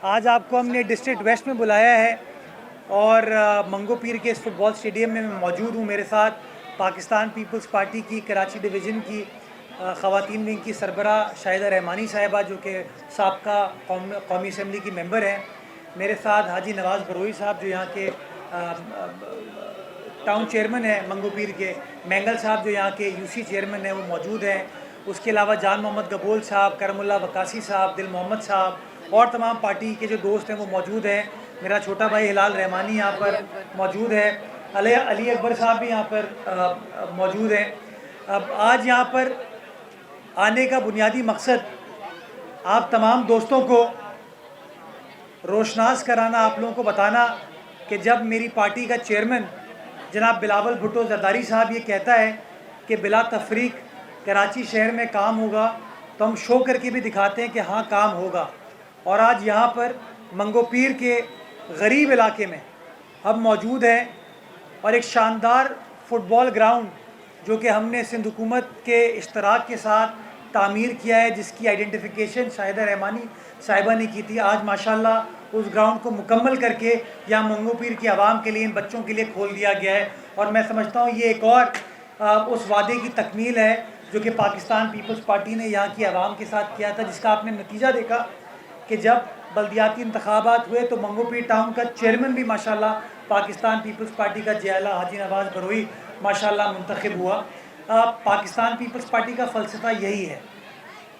आज आपको हमने डिस्ट्रिक्ट वेस्ट में बुलाया है और मंगो पीर के इस फुटबॉल स्टेडियम में मैं मौजूद हूँ। मेरे साथ पाकिस्तान पीपल्स पार्टी की कराची डिवीज़न की ख़वातीन विंग की सरबरा शाहिदा रहमानी साहिबा, जो कि साबका कौमी असम्बली की मेंबर हैं। मेरे साथ हाजी नवाज़ बरोई साहब, जो यहाँ के टाउन चेयरमैन हैं मंगो पीर के। मैंगल साहब, जो यहाँ के यूसी चेयरमैन हैं, वो मौजूद हैं। उसके अलावा जान मोहम्मद गबोल साहब, करमुल्ला वकासी साहब, दिल मोहम्मद साहब और तमाम पार्टी के जो दोस्त हैं वो मौजूद हैं। मेरा छोटा भाई हिलाल रहमानी यहाँ पर मौजूद है। अली अकबर साहब भी यहाँ पर मौजूद हैं। अब आज यहाँ पर आने का बुनियादी मकसद आप तमाम दोस्तों को रोशनास कराना, आप लोगों को बताना कि जब मेरी पार्टी का चेयरमैन जनाब बिलावल भुट्टो जरदारी साहब ये कहता है कि बिला तफरीक कराची शहर में काम होगा, तो हम शो करके भी दिखाते हैं कि हाँ काम होगा। और आज यहाँ पर मंगो पीर के गरीब इलाके में हम मौजूद हैं और एक शानदार फुटबॉल ग्राउंड जो कि हमने सिंध हुकूमत के इश्तराक के साथ तामीर किया है, जिसकी आइडेंटिफिकेशन शाहिदा रहमानी साहिबा ने की थी। आज माशाल्लाह उस ग्राउंड को मुकम्मल करके यहाँ मंगो पीर की आवाम के लिए, इन बच्चों के लिए खोल दिया गया है। और मैं समझता हूँ ये एक और उस वादे की तकमील है जो कि पाकिस्तान पीपल्स पार्टी ने यहाँ की आवाम के साथ किया था, जिसका आपने नतीजा देखा कि जब बल्दियाती इंतखाबात हुए तो मंगो पीर टाउन का चेयरमैन भी माशाल्लाह पाकिस्तान पीपल्स पार्टी का जियाला हाजी नवाज़ बरोई माशाल्लाह मुंतखब हुआ। पाकिस्तान पीपल्स पार्टी का फ़लसफ़ा यही है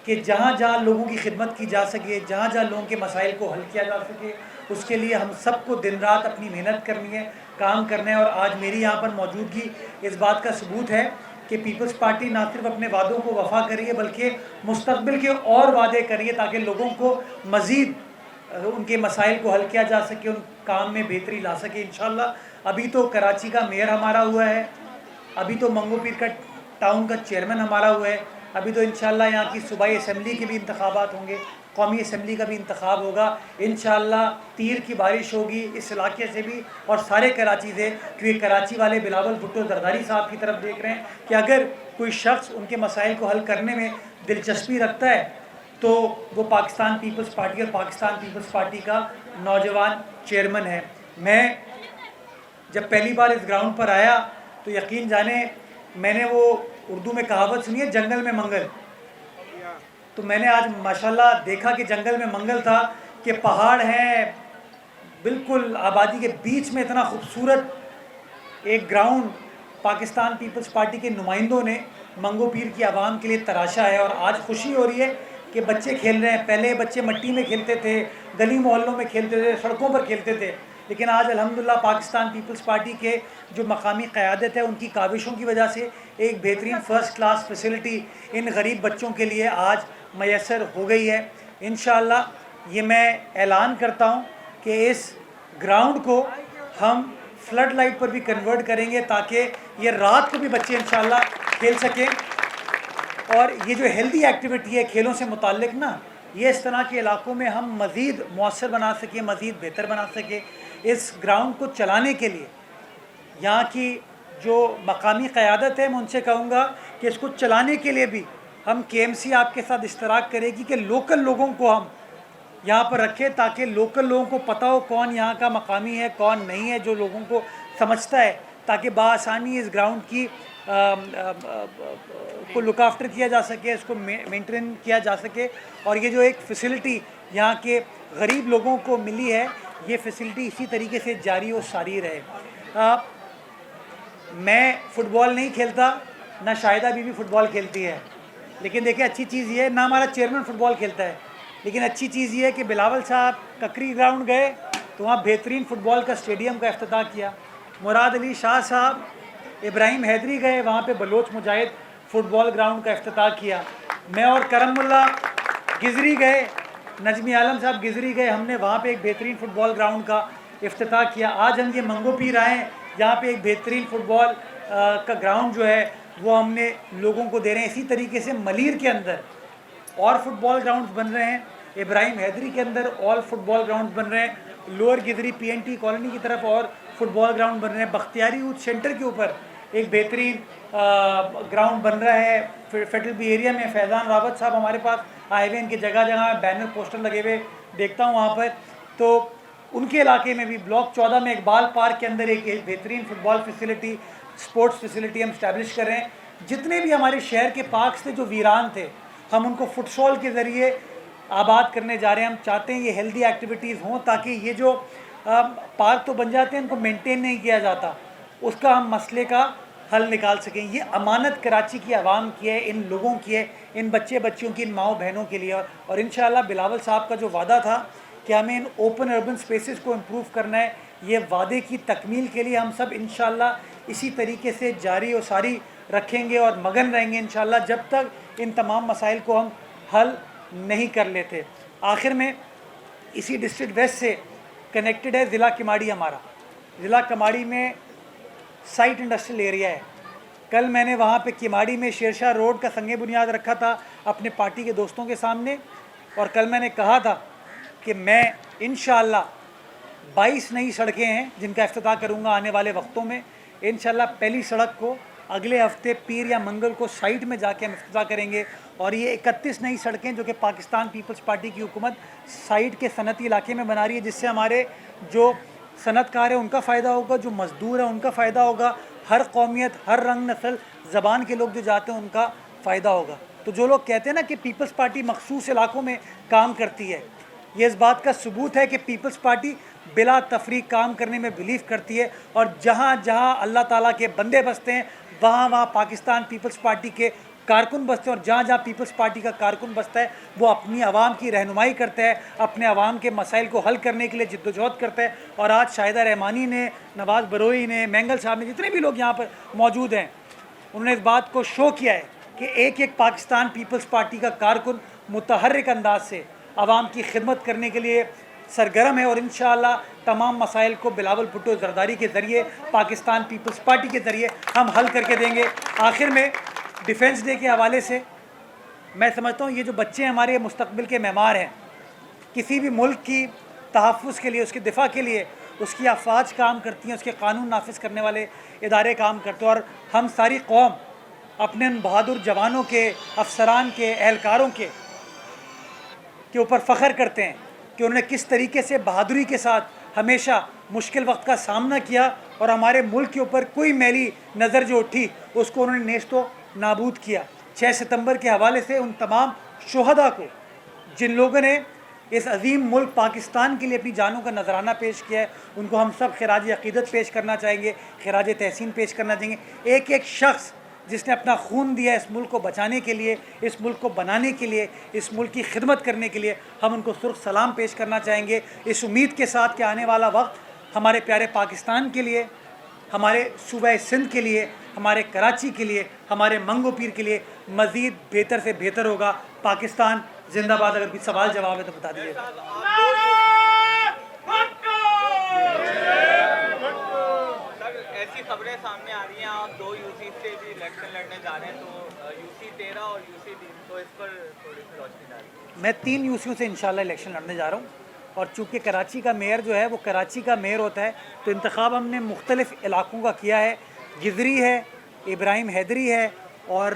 कि जहाँ जहाँ लोगों की खिदमत की जा सके, जहाँ जहाँ लोगों के मसाइल को हल किया जा सके, उसके लिए हम सबको दिन रात अपनी मेहनत करनी है, काम करना है। और आज मेरी यहाँ पर मौजूदगी इस बात का सबूत है कि पीपल्स पार्टी ना सिर्फ अपने वादों को वफा करिए बल्कि मुस्तकबिल के और वादे करिए ताकि लोगों को मज़ीद उनके मसाइल को हल किया जा सके, उन काम में बेहतरी ला सके इंशाअल्लाह। अभी तो कराची का मेयर हमारा हुआ है, अभी तो मंगो पीर का टाउन का चेयरमैन हमारा हुआ है, अभी तो इंशाअल्लाह यहाँ की सूबाई असम्बली के भी इंतखाबात होंगे, कौमी असम्बली का भी इंतखाब होगा। इंशाअल्लाह तीर की बारिश होगी इस इलाके से भी और सारे कराची से, क्योंकि कराची वाले बिलावल भुट्टो जरदारी साहब की तरफ देख रहे हैं कि अगर कोई शख्स उनके मसाइल को हल करने में दिलचस्पी रखता है तो वो पाकिस्तान पीपल्स पार्टी और पाकिस्तान पीपल्स पार्टी का नौजवान चेयरमैन है। मैं जब पहली बार इस ग्राउंड पर आया तो यकीन जाने मैंने वो उर्दू में कहावत सुनी है, जंगल में मंगल। तो मैंने आज माशाल्लाह देखा कि जंगल में मंगल था, कि पहाड़ हैं बिल्कुल आबादी के बीच में, इतना खूबसूरत एक ग्राउंड पाकिस्तान पीपल्स पार्टी के नुमाइंदों ने मंगो पीर की आवाम के लिए तराशा है। और आज खुशी हो रही है कि बच्चे खेल रहे हैं। पहले बच्चे मिट्टी में खेलते थे, गली मोहल्लों में खेलते थे, सड़कों पर खेलते थे, लेकिन आज अल्हम्दुलिल्लाह पाकिस्तान पीपल्स पार्टी के जो मकामी क़यादत है उनकी काविशों की वजह से एक बेहतरीन फ़र्स्ट क्लास फैसिलिटी इन गरीब बच्चों के लिए आज मैसर हो गई है। इंशाअल्लाह ये मैं ऐलान करता हूँ कि इस ग्राउंड को हम फ्लड लाइट पर भी कन्वर्ट करेंगे ताकि ये रात को भी बच्चे इंशाअल्लाह खेल सकें। और ये जो हेल्दी एक्टिविटी है खेलों से मुताल्लिक ना, ये इस तरह के इलाकों में हम मज़ीद मौसर बना सकें, मज़ीद बेहतर बना सकें। इस ग्राउंड को चलाने के लिए यहाँ की जो मकामी क़यादत है मैं उनसे कहूँगा कि इसको चलाने के लिए भी हम KMC आपके साथ इश्तराक करेगी कि लोकल लोगों को हम यहाँ पर रखें ताकि लोकल लोगों को पता हो कौन यहाँ का मकामी है कौन नहीं है, जो लोगों को समझता है, ताकि बासानी इस ग्राउंड की को लुक आफ्टर किया जा सके, इसको मेंटेन किया जा सके। और ये जो एक फ़ैसिलिटी यहाँ के गरीब लोगों को मिली है, ये फ़ैसिलिटी इसी तरीके से जारी और सारी रहे। मैं फ़ुटबॉल नहीं खेलता, ना शाहिदा बीवी फ़ुटबॉल खेलती है, लेकिन देखिए अच्छी चीज़ ये है, ना हमारा चेयरमैन फ़ुटबॉल खेलता है, लेकिन अच्छी चीज़ ये है कि बिलावल साहब ककरी ग्राउंड गए तो वहाँ बेहतरीन फ़ुटबॉल का स्टेडियम का इफ्तिताह किया। मुराद अली शाह साहब इब्राहिम हैदरी गए, वहाँ पे बलोच मुजाहिद फ़ुटबॉल ग्राउंड का इफ्तिताह किया। मैं और करमुल्ला गिजरी गए, नजमी आलम साहब गिजरी गए, हमने वहाँ पे एक बेहतरीन फ़ुटबॉल ग्राउंड का इफ्तिताह किया। आज हम ये मंगो पीर आए, यहाँ पे एक बेहतरीन फ़ुटबॉल का ग्राउंड जो है वो हमने लोगों को दे रहे हैं। इसी तरीके से मलीर के अंदर और फुटबॉल ग्राउंड्स बन रहे हैं, इब्राहिम हैदरी के अंदर ऑल फुटबॉल ग्राउंड बन रहे हैं, लोअर गिदरी PNT कॉलोनी की तरफ और फुटबॉल ग्राउंड बन रहे हैं। बख्तियारी यूथ सेंटर के ऊपर एक बेहतरीन ग्राउंड बन रहा है। फेडरल बी एरिया में फैज़ान रावत साहब हमारे पास आए हुए, इनके जगह जगह बैनर पोस्टर लगे हुए देखता हूँ वहाँ पर तो उनके इलाके में भी ब्लॉक 14 में इकबाल पार्क के अंदर एक बेहतरीन फुटबॉल फैसिलिटी, स्पोर्ट्स फैसिलिटी हम इस्टेब्लिश कर रहे हैं। जितने भी हमारे शहर के पार्क्स थे जो वीरान थे, हम उनको फुटसॉल के ज़रिए आबाद करने जा रहे हैं। हम चाहते हैं ये हेल्दी एक्टिविटीज़ हों, ताकि ये जो पार्क तो बन जाते हैं, इनको मेंटेन नहीं किया जाता, उसका हम मसले का हल निकाल सकें। ये अमानत कराची की आवाम की है, इन लोगों की है, इन बच्चे बच्चियों की, इन माओ बहनों के लिए। और इंशाअल्लाह बिलावल साहब का जो वादा था कि हमें इन ओपन अर्बन स्पेसेस को इम्प्रूव करना है, ये वादे की तकमील के लिए हम सब इंशाअल्लाह इसी तरीके से जारी और सारी रखेंगे और मगन रहेंगे इंशाअल्लाह, जब तक इन तमाम मसाइल को हम हल नहीं कर लेते। आखिर में इसी डिस्ट्रिक्ट वेस्ट से कनेक्टेड है ज़िला किमाड़ी हमारा। ज़िला किमाड़ी में साइट इंडस्ट्रियल एरिया है। कल मैंने वहाँ पे किमाड़ी में शेरशाह रोड का संगे बुनियाद रखा था अपने पार्टी के दोस्तों के सामने, और कल मैंने कहा था कि मैं इंशाअल्लाह 22 नई सड़कें हैं जिनका इफ्तिताह करूँगा आने वाले वक्तों में। इंशाअल्लाह पहली सड़क को अगले हफ्ते पीर या मंगल को साइट में जाके हम इफ्तिताह करेंगे, और ये 31 नई सड़कें जो कि पाकिस्तान पीपल्स पार्टी की हुकूमत साइट के सनती इलाके में बना रही है, जिससे हमारे जो सनतकार है उनका फ़ायदा होगा, जो मज़दूर है उनका फ़ायदा होगा, हर कौमियत, हर रंग, नस्ल, ज़बान के लोग जो जाते हैं उनका फ़ायदा होगा। तो जो लोग कहते हैं ना कि पीपल्स पार्टी मखसूस इलाकों में काम करती है, ये इस बात का सबूत है कि पीपल्स पार्टी बिला तफरीक काम करने में बिलीव करती है, और जहाँ जहाँ अल्लाह ताला के बंदे बसते हैं वहाँ वहाँ पाकिस्तान पीपल्स पार्टी के कारकुन बसते हैं, और जहाँ जहाँ पीपल्स पार्टी का कारकुन बसता है वो अपनी आवाम की रहनुमाई करता है, अपने आवाम के मसाइल को हल करने के लिए जिद्दोजहद करता है। और आज शाहिदा रहमानी ने, नवाज़ बरोई ने, मैंगल साहब ने, जितने भी लोग यहाँ पर मौजूद हैं, उन्होंने इस बात को शो किया है कि एक एक पाकिस्तान पीपल्स पार्टी का कारकुन मुतहर्रिक अंदाज से आवाम की खिदमत करने के लिए सरगर्म है, और इंशाअल्लाह तमाम मसाइल को बिलावल भुट्टो ज़रदारी के ज़रिए, पाकिस्तान पीपल्स पार्टी के ज़रिए हम हल करके देंगे। आखिर में डिफेंस डे के हवाले से मैं समझता हूँ ये जो बच्चे हमारे मुस्तकबिल के मेमार हैं, किसी भी मुल्क की तहफ़्फ़ुज़ के लिए, उसके दिफा के लिए उसकी अफवाज काम करती हैं, उसके कानून नाफिज करने वाले इदारे काम करते हैं, और हम सारी कौम अपने उन बहादुर जवानों के, अफसरान के, एहलकारों के ऊपर फ़ख्र करते हैं कि उन्होंने किस तरीके से बहादुरी के साथ हमेशा मुश्किल वक्त का सामना किया, और हमारे मुल्क के ऊपर कोई मैली नज़र जो उठी उसको उन्होंने नेस्तो नाबूद किया। 6 सितंबर के हवाले से उन तमाम शुहदा को, जिन लोगों ने इस अजीम मुल्क पाकिस्तान के लिए अपनी जानों का नजराना पेश किया है, उनको हम सब खिराज अक़ीदत पेश करना चाहेंगे, खिराज तहसीन पेश करना चाहेंगे। एक एक शख्स जिसने अपना खून दिया इस मुल्क को बचाने के लिए, इस मुल्क को बनाने के लिए, इस मुल्क की खिदमत करने के लिए, हम उनको सुर्ख सलाम पेश करना चाहेंगे, इस उम्मीद के साथ कि आने वाला वक्त हमारे प्यारे पाकिस्तान के लिए, हमारे सूबा सिंध के लिए, हमारे कराची के लिए, हमारे मंगो पीर के लिए मज़ीद बेहतर से बेहतर होगा। पाकिस्तान जिंदाबाद। अगर कोई सवाल जवाब है तो बता दीजिएगा। ऐसी खबरें सामने आ रही हैं, आप 2 यूसी से भी इलेक्शन लड़ने जा रहे हैं, तो यूसी 13 और यूसी 3, तो इस पर थोड़ी सी रोशनी डालिए। मैं 3 यूसीओं से इंशाल्लाह इलेक्शन लड़ने जा रहा हूँ, और चूँकि कराची का मेयर जो है वो कराची का मेयर होता है, तो इंतखाब हमने मुख्तलिफ़ इलाकों का किया है। गिजरी है, इब्राहिम हैदरी है, और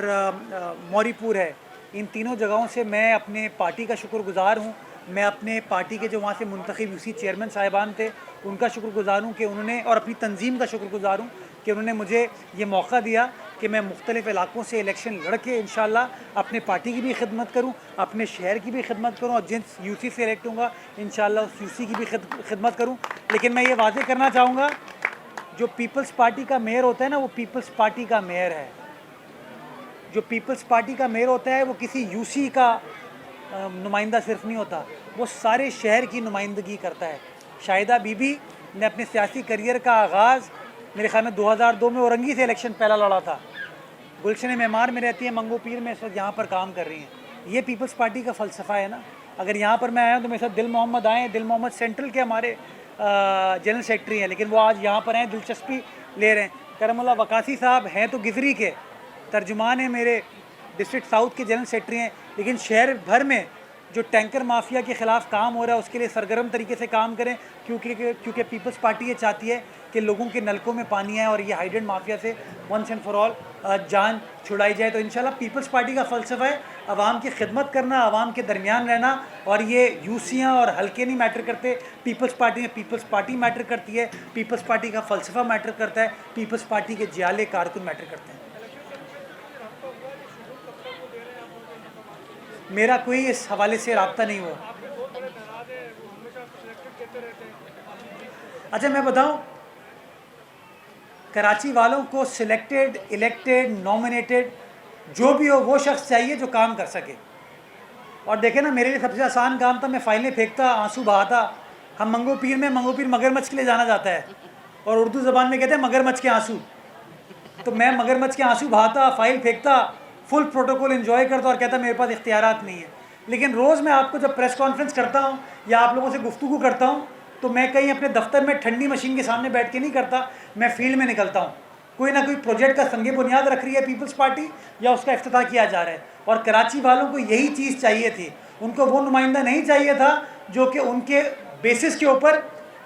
मौरीपुर है। इन तीनों जगहों से मैं अपने पार्टी का शुक्रगुज़ार हूँ। मैं अपने पार्टी के जो वहाँ से मुंतखब यूसी चेयरमैन साहिबान थे उनका शुक्रगुज़ार हूँ कि उन्होंने, और अपनी तंजीम का शुक्रगुज़ार हूँ कि उन्होंने मुझे ये मौका दिया कि मैं मुख्तलिफ़ इलाकों से इलेक्शन लड़ के इंशाअल्लाह अपने पार्टी की भी खिदमत करूँ, अपने शहर की भी खिदमत करूँ, और जिस यूसी से इलेक्ट होंगा इंशाअल्लाह उस यूसी की भी खिदमत करूँ। लेकिन मैं ये वाज़ेह करना चाहूँगा, जो पीपल्स पार्टी का मेयर होता है ना, वो पीपल्स पार्टी का मेयर है। जो पीपल्स पार्टी का मेयर होता है वो किसी यूसी का नुमाइंदा सिर्फ नहीं होता, वो सारे शहर की नुमाइंदगी करता है। शाहिदा बीबी ने अपने सियासी करियर का आगाज़ मेरे ख्याल में 2002 में औरंगी से इलेक्शन पहला लड़ा था। गुलशन मेमार में रहती है, मंगो पीर में इस वक्त यहाँ पर काम कर रही हैं। ये पीपल्स पार्टी का फ़लसफ़ा है ना। अगर यहाँ पर मैं आया हूँ तो मेरे साथ दिल मोहम्मद आए। दिल मोहम्मद सेंट्रल के हमारे जनरल सेक्रेटरी हैं, लेकिन वो आज यहाँ पर हैं, दिलचस्पी ले रहे हैं। करमुल्लाह वकासी साहब हैं तो गिजरी के, तर्जुमान हैं, मेरे डिस्ट्रिक्ट साउथ के जनरल सेक्रेटरी हैं, लेकिन शहर भर में जो टैंकर माफिया के ख़िलाफ़ काम हो रहा है उसके लिए सरगर्म तरीके से काम करें, क्योंकि पीपल्स पार्टी ये चाहती है कि लोगों के नलकों में पानी आए और ये हाइडेंट माफिया से वंस एंड फॉर ऑल जान छुड़ाई जाए। तो इंशाल्लाह पीपल्स पार्टी का फ़लसफ़ा है आवाम की खिदमत करना, आवाम के दरमियान रहना। और ये यूसियाँ और हल्के नहीं मैटर करते। पीपल्स पार्टी में पीपल्स पार्टी मैटर करती है, पीपल्स पार्टी का फ़लसफ़ा मैटर करता है, पीपल्स पार्टी के जियाले कारकुन मैटर करते हैं। मेरा कोई इस हवाले से रब्ता नहीं हुआ। अच्छा मैं बताऊं, कराची वालों को सिलेक्टेड, इलेक्टेड, नॉमिनेटेड जो भी हो वो शख्स चाहिए जो काम कर सके। और देखे ना, मेरे लिए सबसे आसान काम था, मैं फाइलें फेंकता, आंसू बहाता। हम मंगो पीर में मंगो पीर मगरमच्छ के लिए जाना जाता है और उर्दू ज़बान में कहते हैं मगरमच्छ के आंसू। तो मैं मगरमच्छ के आंसू बहाता, फाइल फेंकता, फुल प्रोटोकॉल एंजॉय करता और कहता मेरे पास इख्तियारात नहीं है। लेकिन रोज़ मैं आपको जब प्रेस कॉन्फ्रेंस करता हूँ या आप लोगों से गुफ्तगू करता हूँ तो मैं कहीं अपने दफ्तर में ठंडी मशीन के सामने बैठ के नहीं करता, मैं फील्ड में निकलता हूँ। कोई ना कोई प्रोजेक्ट का संगे बुनियाद रख रही है पीपल्स पार्टी या उसका इफ्तिताह किया जा रहा है। और कराची वालों को यही चीज़ चाहिए थी। उनको वो नुमाइंदा नहीं चाहिए था जो कि उनके बेसिस के ऊपर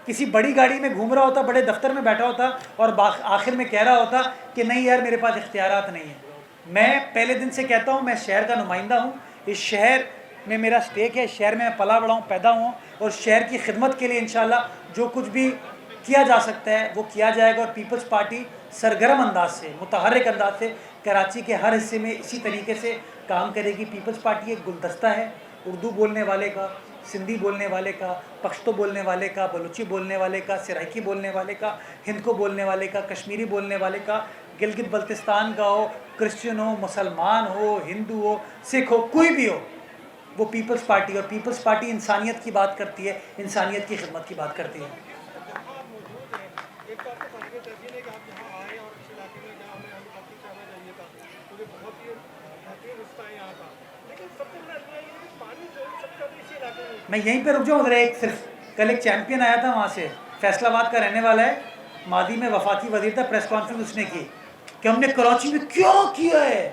किसी बड़ी गाड़ी में घूम रहा होता, बड़े दफ्तर में बैठा होता और आखिर में कह रहा होता कि नहीं यार मेरे पास इख्तियारात नहीं है। मैं पहले दिन से कहता हूँ मैं शहर का नुमाइंदा हूँ, इस शहर में मेरा स्टेक है, इस शहर में मैं पला बड़ा हूँ, पैदा हुआ और शहर की खिदमत के लिए इंशाल्लाह जो कुछ भी किया जा सकता है वो किया जाएगा। और पीपल्स पार्टी सरगर्म अंदाज से, मुतहर्रिक अंदाज से कराची के हर हिस्से में इसी तरीके से काम करेगी। पीपल्स पार्टी एक गुलदस्ता है, उर्दू बोलने वाले का, सिंधी बोलने वाले का, पश्तो बोलने वाले का, बलूची बोलने वाले का, सराइकी बोलने वाले का, हिंद को बोलने वाले का, कश्मीरी बोलने वाले का, गिलगित बल्तिस्तान का हो, क्रिश्चियन हो, मुसलमान हो, हिंदू हो, सिख हो, कोई भी हो, वो पीपल्स पार्टी। और पीपल्स पार्टी इंसानियत की बात करती है, इंसानियत की खिदमत की बात करती है। मैं यहीं पे रुक जाऊँ ज़रा, एक सिर्फ कल एक चैम्पियन आया था वहाँ से, फैसलाबाद का रहने वाला है, मादी में वफाकी वजीर था, प्रेस कॉन्फ्रेंस उसने की कि हमने कराची में क्या किया है।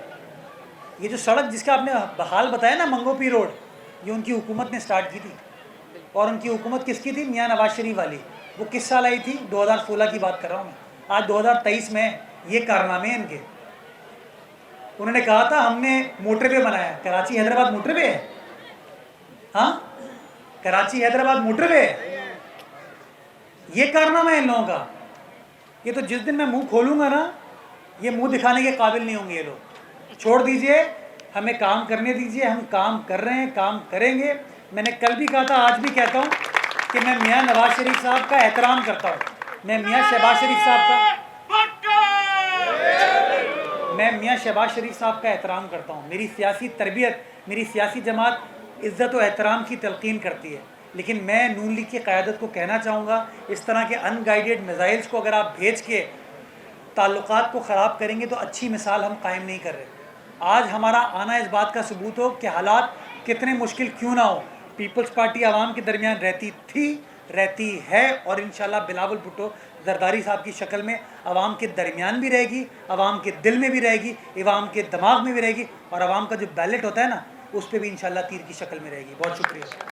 ये जो सड़क जिसका आपने हाल बताया ना, मंगो पी रोड, ये उनकी हुकूमत ने स्टार्ट की थी। और उनकी हुकूमत किसकी थी? मियाँ नवाज शरीफ वाली। वो किस साल आई थी? 2016 की बात कर रहा हूँ मैं। आज 2023 में ये कारनामे हैं इनके। उन्होंने कहा था हमने मोटरवे बनाया, कराची हैदराबाद मोटरवे है। हाँ, कराची हैदराबाद मोटरवे है। ये कारनामा है इन लोगों का। ये तो जिस दिन मैं मुंह खोलूंगा ना, ये मुंह दिखाने के काबिल नहीं होंगे ये लोग। छोड़ दीजिए, हमें काम करने दीजिए, हम काम कर रहे हैं, काम करेंगे। मैंने कल भी कहा था, आज भी कहता हूँ कि मैं मियाँ नवाज शरीफ साहब का एहतराम करता हूँ, मैं मियाँ शहबाज शरीफ साहब का एहतराम करता हूँ। मेरी सियासी तरबियत, मेरी सियासी जमात इज़्ज़त व एहतराम की तलकीन करती है। लेकिन मैं नून लीग की क़यादत को कहना चाहूँगा, इस तरह के अनगाइडेड मिसाइल्स को अगर आप भेज के ताल्लुकात को ख़राब करेंगे तो अच्छी मिसाल हम कायम नहीं कर रहे। आज हमारा आना इस बात का सबूत हो कि हालात कितने मुश्किल क्यों ना हो, पीपल्स पार्टी आवाम के दरमियान रहती थी, रहती है और इंशाल्लाह बिलावल भुट्टो जरदारी साहब की शक्ल में आवाम के दरमियान भी रहेगी, आवाम के दिल में भी रहेगी, आवाम के दिमाग में भी रहेगी और आवाम का जो बैलेट होता है ना, उस पर भी इंशाल्लाह तीर की शक्ल में रहेगी। बहुत शुक्रिया।